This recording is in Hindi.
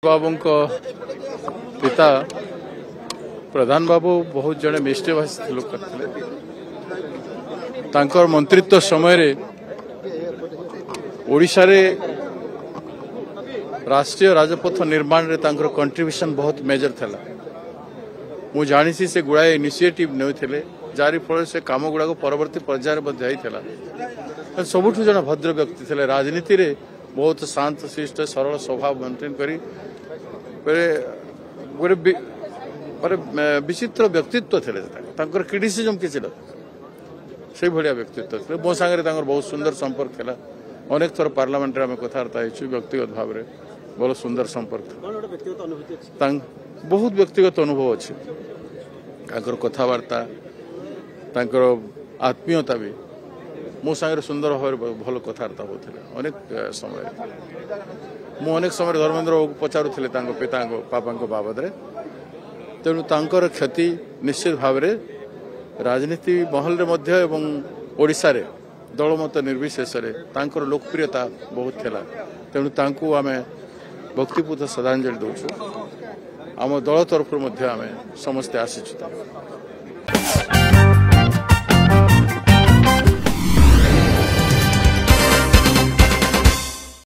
बाबू पिता प्रधान बाबू बहुत जड़े मिष्टभाषी लोक करते मंत्रित्व समय ओडिशा रे राष्ट्रीय राजपथ निर्माण रे कंट्रीब्यूशन बहुत मेजर था। मु जानी से गुड़ाए इनिशिएटिव नहीं जारी फल से कम गुड़ा परवर्ती पर्यायर सबुठ जन भद्र व्यक्ति थे। राजनीति रे बहुत शांत शिष्ट सरल स्वभाव मेंटेन करी विचित्र व्यक्तित्व थे। क्रिटिसिजम किसी से भाया व्यक्तित्व थे। मो सांगे बहुत सुंदर संपर्क था। अनेक थर पार्लियामेंट आम कथबार्ता व्यक्तिगत भाव में बहुत सुंदर संपर्क बहुत व्यक्तिगत अनुभव अच्छे कथबार्ता आत्मीयता भी मो सांगे सुंदर भाव भल कथबार्ता होते। अनेक समय धर्मेंद्र बाबू पचारूले पिता पापा बाबद तेणु तांकर क्षति निश्चित भाव में राजनीति महल एवं ओडिशा रे दलमत निर्विशेष तांकर लोकप्रियता बहुत थिला। तेणु तांको आमे भक्तिपूत श्रद्धांजलि दौचु। आम दल तरफ आमे समस्ते आसीचु।